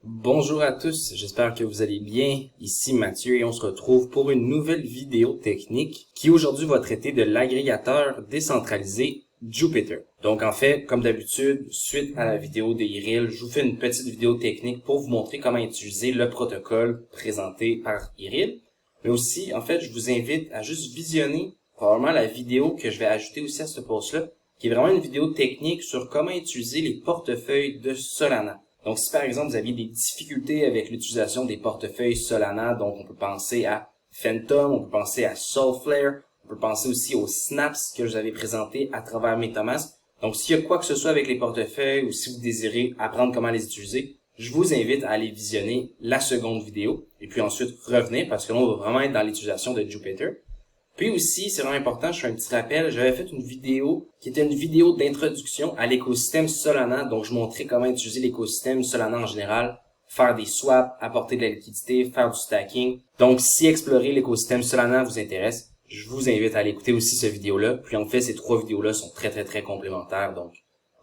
Bonjour à tous, j'espère que vous allez bien. Ici Mathieu et on se retrouve pour une nouvelle vidéo technique qui aujourd'hui va traiter de l'agrégateur décentralisé Jupiter. Donc en fait, comme d'habitude, suite à la vidéo de Iril, je vous fais une petite vidéo technique pour vous montrer comment utiliser le protocole présenté par Iril. Mais aussi, en fait, je vous invite à juste visionner probablement la vidéo que je vais ajouter aussi à ce post-là, qui est vraiment une vidéo technique sur comment utiliser les portefeuilles de Solana. Donc, si par exemple vous aviez des difficultés avec l'utilisation des portefeuilles Solana, donc on peut penser à Phantom, on peut penser à Soulflare, on peut penser aussi aux Snaps que je vous avais présentés à travers MetaMask. Donc, s'il y a quoi que ce soit avec les portefeuilles ou si vous désirez apprendre comment les utiliser, je vous invite à aller visionner la seconde vidéo et puis ensuite revenir parce que là, on va vraiment être dans l'utilisation de Jupiter. Puis aussi, c'est vraiment important, je fais un petit rappel, j'avais fait une vidéo qui était une vidéo d'introduction à l'écosystème Solana. Donc, je montrais comment utiliser l'écosystème Solana en général, faire des swaps, apporter de la liquidité, faire du stacking. Donc, si explorer l'écosystème Solana vous intéresse, je vous invite à aller écouter aussi cette vidéo-là. Puis en fait, ces trois vidéos-là sont très complémentaires. Donc,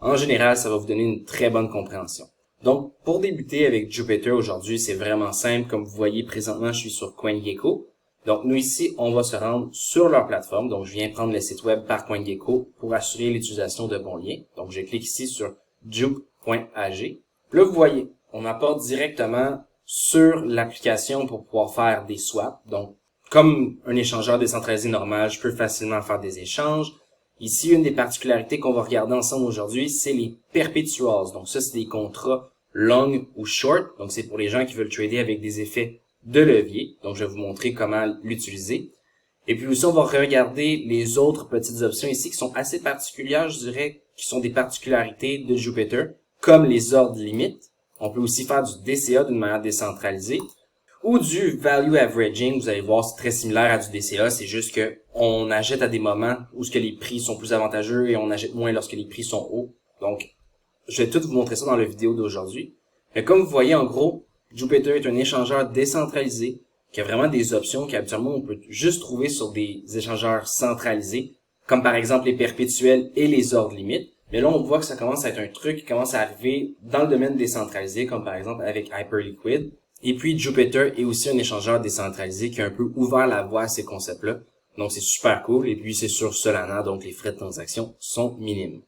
en général, ça va vous donner une très bonne compréhension. Donc, pour débuter avec Jupiter aujourd'hui, c'est vraiment simple. Comme vous voyez présentement, je suis sur CoinGecko. Donc, nous ici, on va se rendre sur leur plateforme. Donc, je viens prendre le site web par CoinGecko pour assurer l'utilisation de bons liens. Donc, je clique ici sur jupe.ag. Là, vous voyez, on apporte directement sur l'application pour pouvoir faire des swaps. Donc, comme un échangeur décentralisé normal, je peux facilement faire des échanges. Ici, une des particularités qu'on va regarder ensemble aujourd'hui, c'est les perpetuals. Donc, ça, c'est des contrats long ou short. Donc, c'est pour les gens qui veulent trader avec des effets de levier. Donc, je vais vous montrer comment l'utiliser. Et puis aussi, on va regarder les autres petites options ici qui sont assez particulières, je dirais, qui sont des particularités de Jupiter, comme les ordres limites. On peut aussi faire du DCA d'une manière décentralisée ou du value averaging. Vous allez voir, c'est très similaire à du DCA. C'est juste que on achète à des moments où ce que les prix sont plus avantageux et on achète moins lorsque les prix sont hauts. Donc, je vais tout vous montrer ça dans la vidéo d'aujourd'hui. Mais comme vous voyez, en gros, Jupiter est un échangeur décentralisé qui a vraiment des options qu'habituellement on peut juste trouver sur des échangeurs centralisés, comme par exemple les perpétuels et les ordres limites. Mais là, on voit que ça commence à être un truc qui commence à arriver dans le domaine décentralisé, comme par exemple avec Hyperliquid. Et puis, Jupiter est aussi un échangeur décentralisé qui a un peu ouvert la voie à ces concepts-là. Donc, c'est super cool. Et puis, c'est sur Solana, donc les frais de transaction sont minimes.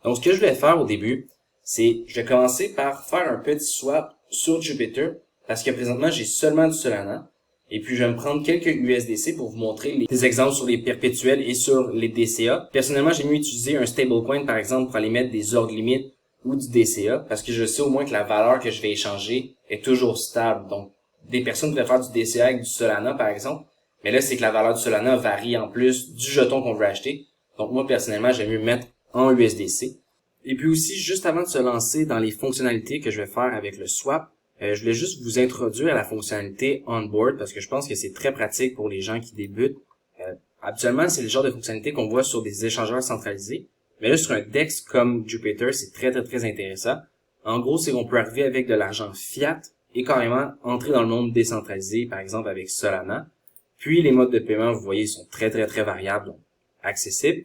Donc, ce que je vais faire au début, c'est je vais commencer par faire un petit swap sur Jupiter parce que présentement, j'ai seulement du Solana. Et puis, je vais me prendre quelques USDC pour vous montrer des exemples sur les perpétuels et sur les DCA. Personnellement, j'ai mieux utiliser un stablecoin, par exemple, pour aller mettre des ordres limites ou du DCA parce que je sais au moins que la valeur que je vais échanger est toujours stable. Donc, des personnes pourraient faire du DCA avec du Solana, par exemple. Mais là, c'est que la valeur du Solana varie en plus du jeton qu'on veut acheter. Donc, moi, personnellement, j'aime mieux mettre en USDC. Et puis aussi, juste avant de se lancer dans les fonctionnalités que je vais faire avec le swap, je voulais juste vous introduire à la fonctionnalité onboard parce que je pense que c'est très pratique pour les gens qui débutent. Habituellement, c'est le genre de fonctionnalité qu'on voit sur des échangeurs centralisés. Mais là, sur un DEX comme Jupiter, c'est très intéressant. En gros, c'est qu'on peut arriver avec de l'argent fiat et carrément entrer dans le monde décentralisé, par exemple avec Solana. Puis, les modes de paiement, vous voyez, sont très variables, donc accessibles.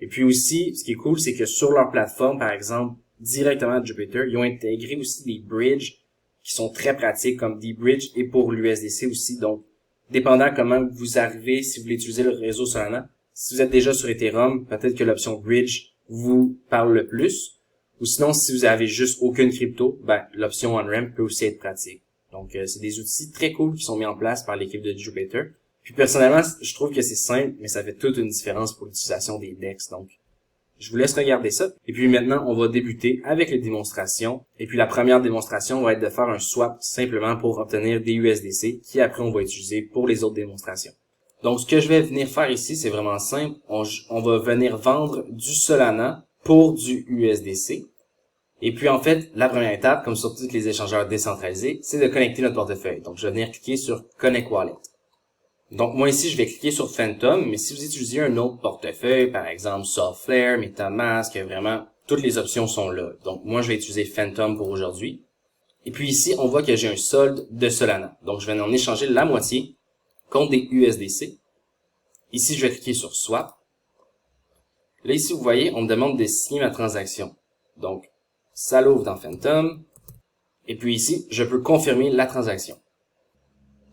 Et puis aussi, ce qui est cool, c'est que sur leur plateforme, par exemple, directement à Jupiter, ils ont intégré aussi des bridges qui sont très pratiques, comme des bridges et pour l'USDC aussi. Donc, dépendant comment vous arrivez, si vous voulez utiliser le réseau Solana, si vous êtes déjà sur Ethereum, peut-être que l'option bridge vous parle le plus. Ou sinon, si vous avez juste aucune crypto, l'option on-ramp peut aussi être pratique. Donc, c'est des outils très cool qui sont mis en place par l'équipe de Jupiter. Puis personnellement, je trouve que c'est simple, mais ça fait toute une différence pour l'utilisation des DEX. Donc, je vous laisse regarder ça. Et puis maintenant, on va débuter avec les démonstrations. Et puis la première démonstration va être de faire un swap simplement pour obtenir des USDC qui après on va utiliser pour les autres démonstrations. Donc, ce que je vais venir faire ici, c'est vraiment simple. On va venir vendre du Solana pour du USDC. Et puis en fait, la première étape, comme sur tous les échangeurs décentralisés, c'est de connecter notre portefeuille. Donc, je vais venir cliquer sur Connect Wallet. Donc, moi ici, je vais cliquer sur Phantom, mais si vous utilisez un autre portefeuille, par exemple Soulflare, MetaMask, vraiment, toutes les options sont là. Donc, moi, je vais utiliser Phantom pour aujourd'hui. Et puis ici, on voit que j'ai un solde de Solana. Donc, je vais en échanger la moitié contre des USDC. Ici, je vais cliquer sur Swap. Là, ici, vous voyez, on me demande de signer ma transaction. Donc, ça l'ouvre dans Phantom. Et puis ici, je peux confirmer la transaction.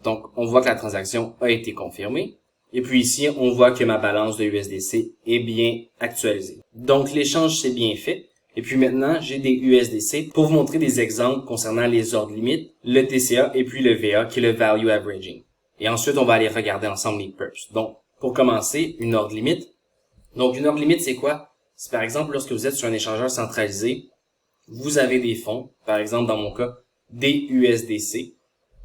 Donc, on voit que la transaction a été confirmée. Et puis ici, on voit que ma balance de USDC est bien actualisée. Donc, l'échange s'est bien fait. Et puis maintenant, j'ai des USDC pour vous montrer des exemples concernant les ordres limites, le TCA et puis le VA qui est le Value Averaging. Et ensuite, on va aller regarder ensemble les perps. Donc, pour commencer, une ordre limite. Donc, une ordre limite, c'est quoi? C'est par exemple, lorsque vous êtes sur un échangeur centralisé, vous avez des fonds, par exemple, dans mon cas, des USDC.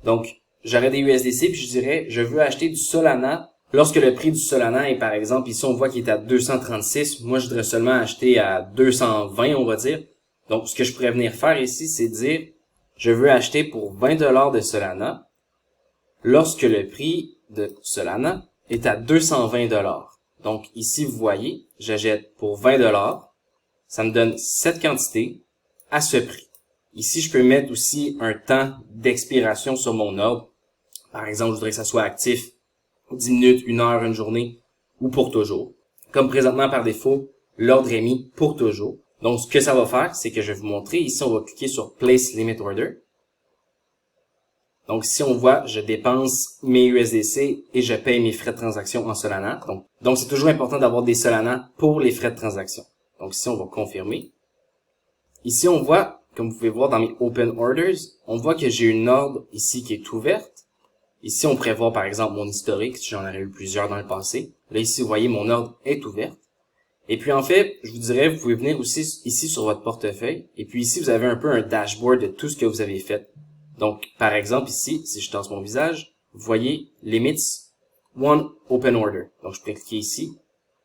Donc, j'aurais des USDC, puis je dirais, je veux acheter du Solana. Lorsque le prix du Solana est, par exemple, ici, on voit qu'il est à 236. Moi, je voudrais seulement acheter à 220, on va dire. Donc, ce que je pourrais venir faire ici, c'est dire, je veux acheter pour 20 $ de Solana lorsque le prix de Solana est à 220 $. Donc, ici, vous voyez, j'achète pour 20 $. Ça me donne cette quantité à ce prix. Ici, je peux mettre aussi un temps d'expiration sur mon ordre. Par exemple, je voudrais que ça soit actif 10 minutes, 1 heure, une journée ou pour toujours. Comme présentement, par défaut, l'ordre est mis pour toujours. Donc, ce que ça va faire, c'est que je vais vous montrer. Ici, on va cliquer sur Place Limit Order. Donc, si on voit, je dépense mes USDC et je paye mes frais de transaction en Solana. Donc c'est toujours important d'avoir des Solana pour les frais de transaction. Donc, ici, on va confirmer. Ici, on voit, comme vous pouvez voir dans mes Open Orders, on voit que j'ai une ordre ici qui est ouverte. Ici, on pourrait voir, par exemple, mon historique, si j'en aurais eu plusieurs dans le passé. Là, ici, vous voyez, mon ordre est ouverte. Et puis, en fait, je vous dirais, vous pouvez venir aussi ici sur votre portefeuille. Et puis ici, vous avez un peu un dashboard de tout ce que vous avez fait. Donc, par exemple, ici, si je tasse mon visage, vous voyez, Limits, One Open Order. Donc, je pourrais cliquer ici.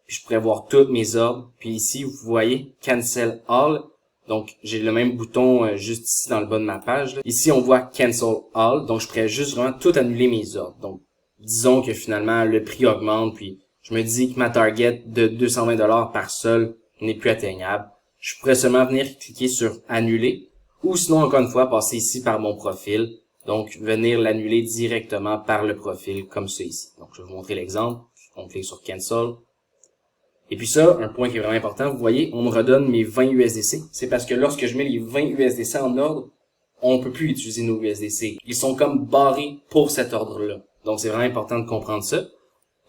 Puis, je pourrais voir tous mes ordres. Puis ici, vous voyez, Cancel All. Donc, j'ai le même bouton juste ici dans le bas de ma page. Là. Ici, on voit Cancel All. Donc, je pourrais juste vraiment tout annuler mes ordres. Donc, disons que finalement, le prix augmente. Puis, je me dis que ma target de 220 $ par sol n'est plus atteignable. Je pourrais seulement venir cliquer sur Annuler. Ou sinon, encore une fois, passer ici par mon profil. Donc, venir l'annuler directement par le profil, comme ça ici. Donc, je vais vous montrer l'exemple. On clique sur Cancel. Et puis ça, un point qui est vraiment important, vous voyez, on me redonne mes 20 USDC. C'est parce que lorsque je mets les 20 USDC en ordre, on peut plus utiliser nos USDC. Ils sont comme barrés pour cet ordre-là. Donc, c'est vraiment important de comprendre ça.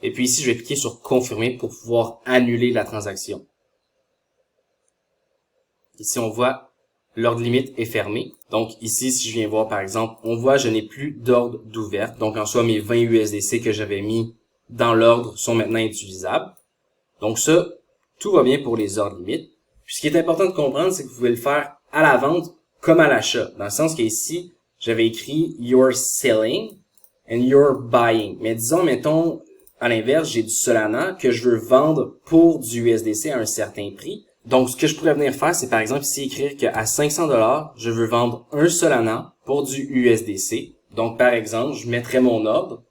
Et puis ici, je vais cliquer sur Confirmer pour pouvoir annuler la transaction. Ici, on voit l'ordre limite est fermé. Donc ici, si je viens voir par exemple, on voit je n'ai plus d'ordre d'ouverte. Donc en soi, mes 20 USDC que j'avais mis dans l'ordre sont maintenant utilisables. Donc ça, tout va bien pour les ordres limites. Puis ce qui est important de comprendre, c'est que vous pouvez le faire à la vente comme à l'achat. Dans le sens qu'ici, j'avais écrit « You're selling and you're buying ». Mais disons, mettons, à l'inverse, j'ai du Solana que je veux vendre pour du USDC à un certain prix. Donc, ce que je pourrais venir faire, c'est par exemple ici écrire qu'à 500 $, je veux vendre un Solana pour du USDC. Donc, par exemple, je mettrai mon ordre.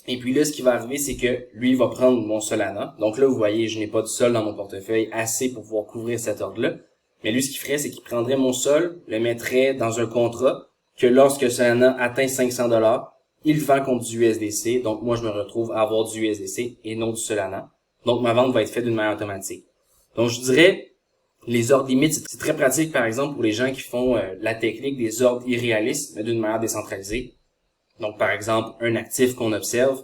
Et puis là, ce qui va arriver, c'est que lui, il va prendre mon Solana. Donc là, vous voyez, je n'ai pas de sol dans mon portefeuille assez pour pouvoir couvrir cet ordre-là. Mais lui, ce qu'il ferait, c'est qu'il prendrait mon sol, le mettrait dans un contrat, que lorsque Solana atteint 500 $, il vend contre du USDC. Donc, moi, je me retrouve à avoir du USDC et non du Solana. Donc, ma vente va être faite d'une manière automatique. Donc, je dirais, les ordres limites, c'est très pratique, par exemple, pour les gens qui font la technique des ordres irréalistes, mais d'une manière décentralisée. Donc, par exemple, un actif qu'on observe,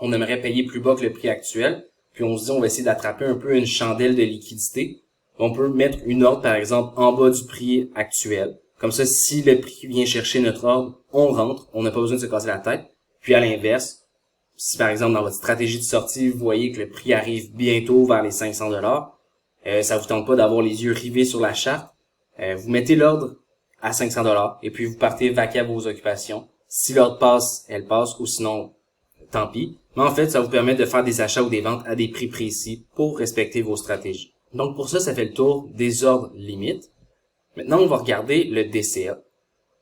on aimerait payer plus bas que le prix actuel, puis on se dit, on va essayer d'attraper un peu une chandelle de liquidité. On peut mettre une ordre, par exemple, en bas du prix actuel. Comme ça, si le prix vient chercher notre ordre, on rentre, on n'a pas besoin de se casser la tête. Puis à l'inverse, si par exemple, dans votre stratégie de sortie, vous voyez que le prix arrive bientôt vers les 500 $, ça vous tente pas d'avoir les yeux rivés sur la charte, vous mettez l'ordre à 500 $, et puis vous partez vaquer à vos occupations. Si l'ordre passe, elle passe, ou sinon, tant pis. Mais en fait, ça vous permet de faire des achats ou des ventes à des prix précis pour respecter vos stratégies. Donc pour ça, ça fait le tour des ordres limites. Maintenant, on va regarder le DCA.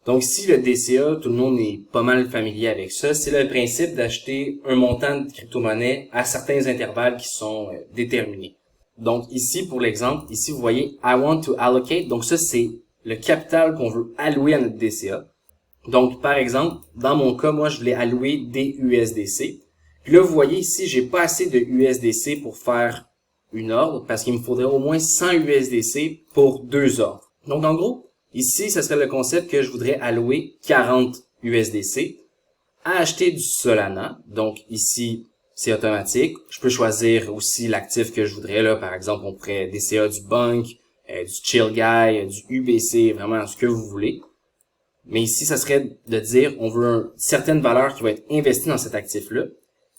Donc ici, le DCA, tout le monde est pas mal familier avec ça. C'est le principe d'acheter un montant de crypto-monnaie à certains intervalles qui sont déterminés. Donc ici, pour l'exemple, ici vous voyez « I want to allocate ». Donc ça, c'est le capital qu'on veut allouer à notre DCA. Donc par exemple, dans mon cas, moi je voulais allouer des USDC. Puis là, vous voyez ici, j'ai pas assez de USDC pour faire une ordre parce qu'il me faudrait au moins 100 USDC pour 2 ordres. Donc en gros, Ici, ce serait le concept que je voudrais allouer 40 USDC à acheter du Solana. Donc ici, c'est automatique. Je peux choisir aussi l'actif que je voudrais. Là, par exemple, on pourrait DCA du Bunk, du Chill Guy, du UBC, vraiment ce que vous voulez. Mais ici, ça serait de dire on veut une certaine valeur qui va être investie dans cet actif-là.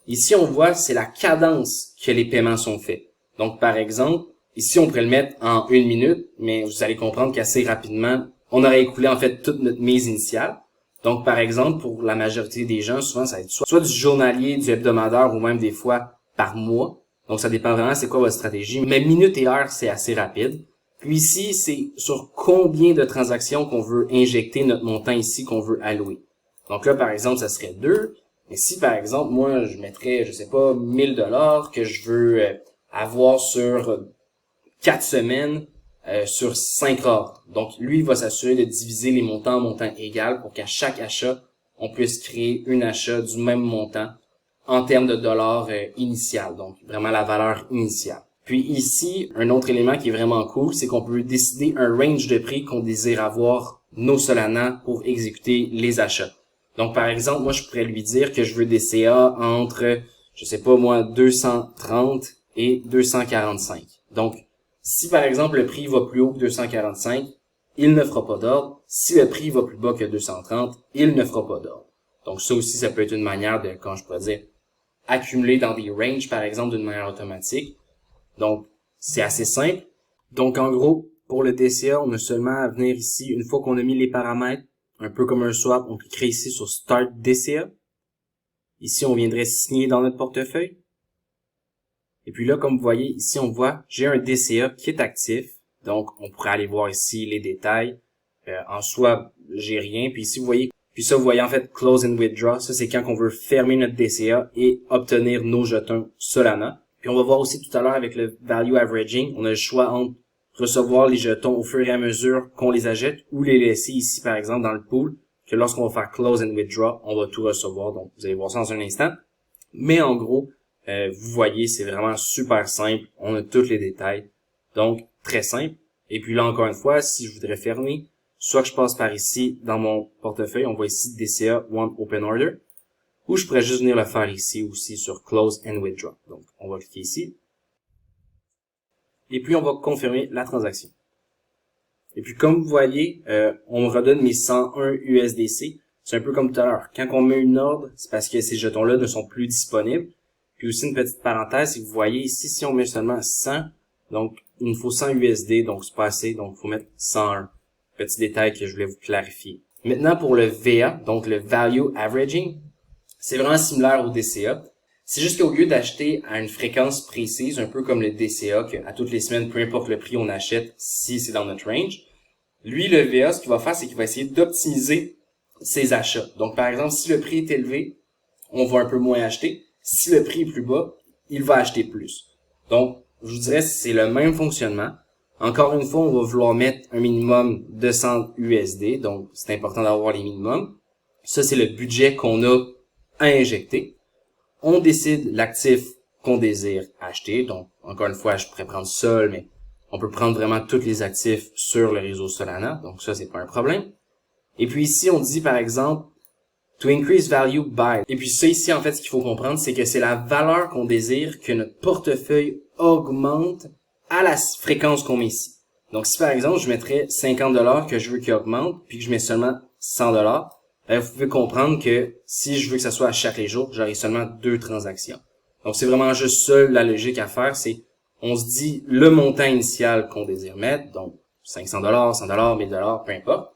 Ici, on voit, c'est la cadence que les paiements sont faits. Donc, par exemple, ici, on pourrait le mettre en 1 minute, mais vous allez comprendre qu'assez rapidement, on aurait écoulé en fait toute notre mise initiale. Donc, par exemple, pour la majorité des gens, souvent, ça va être soit du journalier, du hebdomadaire ou même des fois par mois. Donc, ça dépend vraiment c'est quoi votre stratégie. Mais minute et heure, c'est assez rapide. Puis ici, c'est sur combien de transactions qu'on veut injecter notre montant ici qu'on veut allouer. Donc là, par exemple, ça serait 2. Mais si, par exemple, moi, je mettrais, je sais pas, 1000$ que je veux avoir sur 4 semaines sur 5 ordres. Donc, lui, il va s'assurer de diviser les montants en montants égaux pour qu'à chaque achat, on puisse créer un achat du même montant en termes de dollars initial. Donc, vraiment la valeur initiale. Puis ici, un autre élément qui est vraiment cool, c'est qu'on peut décider un range de prix qu'on désire avoir nos Solana pour exécuter les achats. Donc, par exemple, moi, je pourrais lui dire que je veux des CA entre, je sais pas moi, 230 et 245. Donc, si par exemple le prix va plus haut que 245, il ne fera pas d'ordre. Si le prix va plus bas que 230, il ne fera pas d'ordre. Donc, ça aussi, ça peut être une manière de, comment je pourrais dire, accumuler dans des ranges, par exemple, d'une manière automatique. Donc, c'est assez simple. Donc, en gros, pour le DCA, on a seulement à venir ici, une fois qu'on a mis les paramètres, un peu comme un swap, on cliquerait ici sur Start DCA. Ici, on viendrait signer dans notre portefeuille. Et puis là, comme vous voyez, ici, on voit, j'ai un DCA qui est actif. Donc, on pourrait aller voir ici les détails. En soi, j'ai rien. Puis ici, vous voyez, vous voyez en fait Close and Withdraw. Ça, c'est quand on veut fermer notre DCA et obtenir nos jetons Solana. Puis on va voir aussi tout à l'heure avec le Value Averaging, on a le choix entre recevoir les jetons au fur et à mesure qu'on les achète ou les laisser ici, par exemple, dans le pool, que lorsqu'on va faire Close and Withdraw, on va tout recevoir. Donc, vous allez voir ça dans un instant. Mais en gros, vous voyez, c'est vraiment super simple. On a tous les détails. Donc, très simple. Et puis là, encore une fois, si je voudrais fermer, soit que je passe par ici, dans mon portefeuille, on voit ici DCA One Open Order. Ou je pourrais juste venir le faire ici aussi sur Close and Withdraw. Donc, on va cliquer ici. Et puis, on va confirmer la transaction. Et puis, comme vous voyez, on me redonne mes 101 USDC. C'est un peu comme tout à l'heure. Quand on met une ordre, c'est parce que ces jetons-là ne sont plus disponibles. Puis aussi, une petite parenthèse, si vous voyez ici, si on met seulement 100, donc il nous faut 100 USD, donc c'est pas assez, donc il faut mettre 101. Petit détail que je voulais vous clarifier. Maintenant, pour le VA, donc le Value Averaging, c'est vraiment similaire au DCA. C'est juste qu'au lieu d'acheter à une fréquence précise, un peu comme le DCA, qu'à toutes les semaines, peu importe le prix, on achète si c'est dans notre range, lui, le VA, ce qu'il va faire, c'est qu'il va essayer d'optimiser ses achats. Donc, par exemple, si le prix est élevé, on va un peu moins acheter. Si le prix est plus bas, il va acheter plus. Donc, je vous dirais, c'est le même fonctionnement. Encore une fois, on va vouloir mettre un minimum de 100 USD. Donc, c'est important d'avoir les minimums. Ça, c'est le budget qu'on a à injecter. On décide l'actif qu'on désire acheter. Donc, encore une fois, je pourrais prendre Sol, mais on peut prendre vraiment tous les actifs sur le réseau Solana. Donc, ça, c'est pas un problème. Et puis ici, on dit, par exemple, to increase value by. Et puis ça ici, en fait, ce qu'il faut comprendre, c'est que c'est la valeur qu'on désire que notre portefeuille augmente à la fréquence qu'on met ici. Donc, si par exemple, je mettrais 50$ que je veux qu'il augmente, puis que je mets seulement 100$, vous pouvez comprendre que si je veux que ça soit à chaque jours, j'aurai seulement 2 transactions. Donc, c'est vraiment juste ça la logique à faire, c'est on se dit le montant initial qu'on désire mettre, donc 500$, 100$, 1000$, peu importe.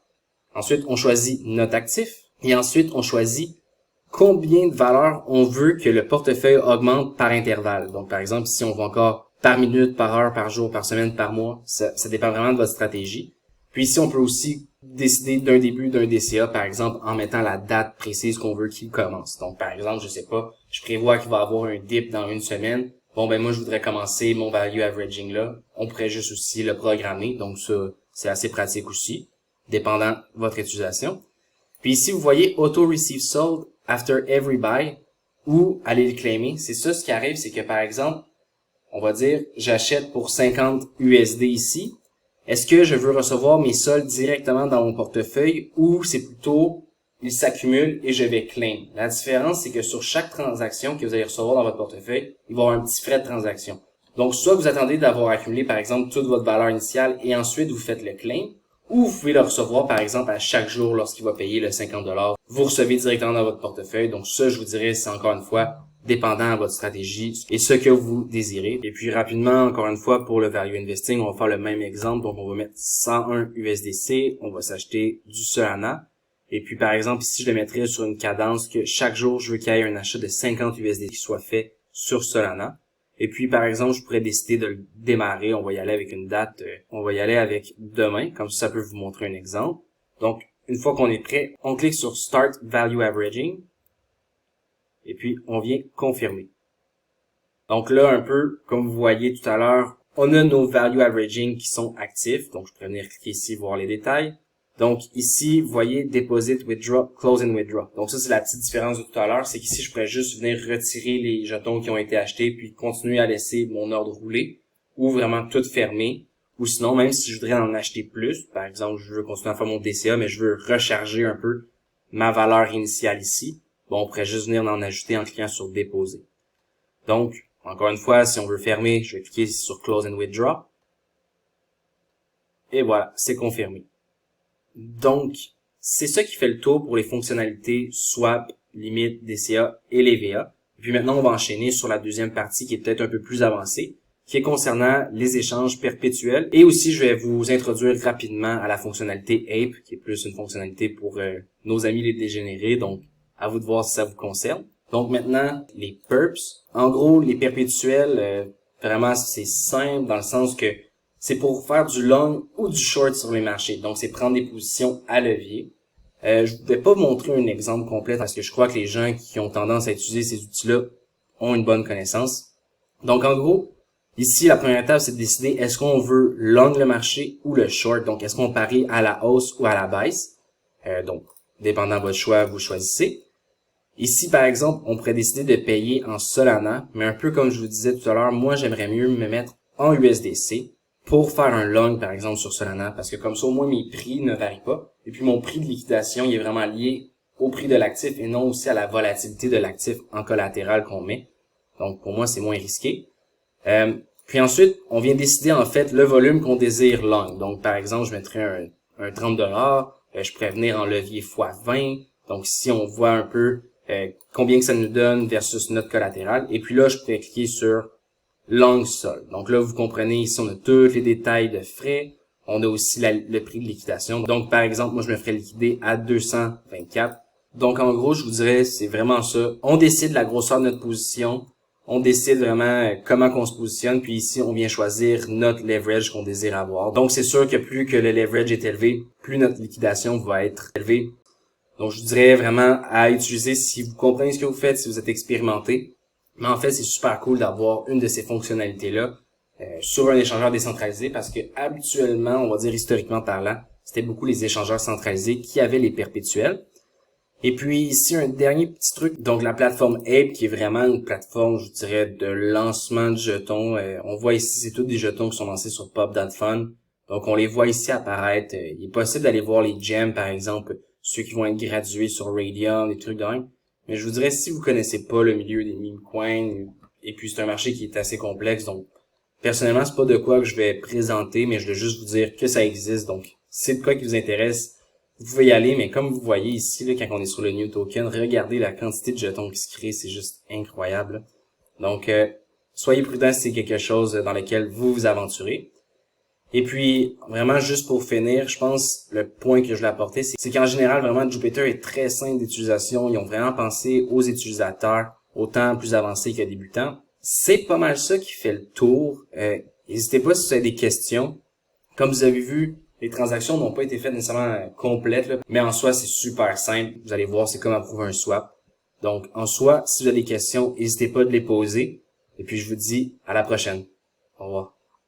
Ensuite, on choisit notre actif. Et ensuite, on choisit combien de valeur on veut que le portefeuille augmente par intervalle. Donc, par exemple, si on veut encore par minute, par heure, par jour, par semaine, par mois, ça dépend vraiment de votre stratégie. Puis ici, on peut aussi décider d'un début d'un DCA, par exemple, en mettant la date précise qu'on veut qu'il commence. Donc, par exemple, je sais pas, je prévois qu'il va y avoir un dip dans une semaine. Bon, ben moi, je voudrais commencer mon value averaging là. On pourrait juste aussi le programmer. Donc, ça, c'est assez pratique aussi, dépendant de votre utilisation. Puis ici, vous voyez Auto Receive Sold After Every Buy ou aller le claimer. C'est ça, ce qui arrive, c'est que par exemple, on va dire, j'achète pour 50 USD ici. Est-ce que je veux recevoir mes soldes directement dans mon portefeuille ou c'est plutôt ils s'accumulent et je vais claim? La différence, c'est que sur chaque transaction que vous allez recevoir dans votre portefeuille, il va y avoir un petit frais de transaction. Donc, soit vous attendez d'avoir accumulé, par exemple, toute votre valeur initiale et ensuite vous faites le claim, ou vous pouvez le recevoir, par exemple, à chaque jour lorsqu'il va payer le 50$. Vous recevez directement dans votre portefeuille. Donc, ça, je vous dirais, c'est encore une fois dépendant de votre stratégie et ce que vous désirez. Et puis, rapidement, encore une fois, pour le value investing, on va faire le même exemple. Donc, on va mettre 101 USDC. On va s'acheter du Solana. Et puis, par exemple, ici, je le mettrais sur une cadence que chaque jour, je veux qu'il y ait un achat de 50 USDC qui soit fait sur Solana. Et puis, par exemple, je pourrais décider de le démarrer. On va y aller avec une date. On va y aller avec demain. Comme ça peut vous montrer un exemple. Donc, une fois qu'on est prêt, on clique sur Start Value Averaging. Et puis, on vient confirmer. Donc là, un peu, comme vous voyez tout à l'heure, on a nos Value Averaging qui sont actifs. Donc, je pourrais venir cliquer ici, voir les détails. Donc, ici, vous voyez Deposit, Withdraw, Close and Withdraw. Donc, ça, c'est la petite différence de tout à l'heure. C'est qu'ici, je pourrais juste venir retirer les jetons qui ont été achetés puis continuer à laisser mon ordre rouler ou vraiment tout fermer. Ou sinon, même si je voudrais en acheter plus, par exemple, je veux continuer à faire mon DCA, mais je veux recharger un peu ma valeur initiale ici, bon, on pourrait juste venir en ajouter en cliquant sur Déposer. Donc, encore une fois, si on veut fermer, je vais cliquer sur Close and Withdraw. Et voilà, c'est confirmé. Donc, c'est ça qui fait le tour pour les fonctionnalités swap, limite, DCA et les VA. Et puis maintenant, on va enchaîner sur la deuxième partie qui est peut-être un peu plus avancée, qui est concernant les échanges perpétuels. Et aussi, je vais vous introduire rapidement à la fonctionnalité Ape, qui est plus une fonctionnalité pour nos amis les dégénérés. Donc, à vous de voir si ça vous concerne. Donc maintenant, les perps. En gros, les perpétuels, vraiment, c'est simple dans le sens que c'est pour faire du long ou du short sur les marchés. Donc, c'est prendre des positions à levier. Je ne vais pas vous montrer un exemple complet parce que je crois que les gens qui ont tendance à utiliser ces outils-là ont une bonne connaissance. Donc, en gros, ici, la première étape, c'est de décider est-ce qu'on veut long le marché ou le short. Donc, est-ce qu'on parie à la hausse ou à la baisse. Donc, dépendant de votre choix, vous choisissez. Ici, par exemple, on pourrait décider de payer en Solana, mais un peu comme je vous disais tout à l'heure, moi, j'aimerais mieux me mettre en USDC pour faire un long, par exemple, sur Solana, parce que comme ça, au moins, mes prix ne varient pas. Et puis, mon prix de liquidation, il est vraiment lié au prix de l'actif et non aussi à la volatilité de l'actif en collatéral qu'on met. Donc, pour moi, c'est moins risqué. Puis ensuite, on vient décider, en fait, le volume qu'on désire long. Donc, par exemple, je mettrais un 30$, je pourrais venir en levier x20. Donc, ici, on voit un peu combien que ça nous donne versus notre collatéral. Et puis là, je pourrais cliquer sur long sol. Donc là, vous comprenez, ici, on a tous les détails de frais. On a aussi le prix de liquidation. Donc, par exemple, moi, je me ferais liquider à 224. Donc, en gros, je vous dirais, c'est vraiment ça. On décide la grosseur de notre position. On décide vraiment comment qu'on se positionne. Puis ici, on vient choisir notre leverage qu'on désire avoir. Donc, c'est sûr que plus que le leverage est élevé, plus notre liquidation va être élevée. Donc, je vous dirais vraiment à utiliser si vous comprenez ce que vous faites, si vous êtes expérimenté. Mais en fait, c'est super cool d'avoir une de ces fonctionnalités-là sur un échangeur décentralisé parce que habituellement, on va dire historiquement parlant, c'était beaucoup les échangeurs centralisés qui avaient les perpétuels. Et puis ici, un dernier petit truc, donc la plateforme Ape qui est vraiment une plateforme, je dirais, de lancement de jetons. On voit ici, c'est tous des jetons qui sont lancés sur Pop.fun. Donc on les voit ici apparaître. Il est possible d'aller voir les gems, par exemple, ceux qui vont être gradués sur Radium, des trucs de même. Mais je vous dirais, si vous connaissez pas le milieu des meme coins, et puis c'est un marché qui est assez complexe, donc personnellement, c'est pas de quoi que je vais présenter, mais je veux juste vous dire que ça existe. Donc, si c'est de quoi qui vous intéresse, vous pouvez y aller, mais comme vous voyez ici, là, quand on est sur le New Token, regardez la quantité de jetons qui se créent, c'est juste incroyable. Donc, soyez prudents si c'est quelque chose dans lequel vous vous aventurez. Et puis, vraiment, juste pour finir, je pense, le point que je voulais apporter, c'est qu'en général, vraiment, Jupiter est très simple d'utilisation. Ils ont vraiment pensé aux utilisateurs, autant plus avancés que débutants. C'est pas mal ça qui fait le tour. N'hésitez pas si vous avez des questions. Comme vous avez vu, les transactions n'ont pas été faites nécessairement complètes, là, mais en soi, c'est super simple. Vous allez voir, c'est comme approuver un swap. Donc, en soi, si vous avez des questions, n'hésitez pas de les poser. Et puis, je vous dis à la prochaine. Au revoir.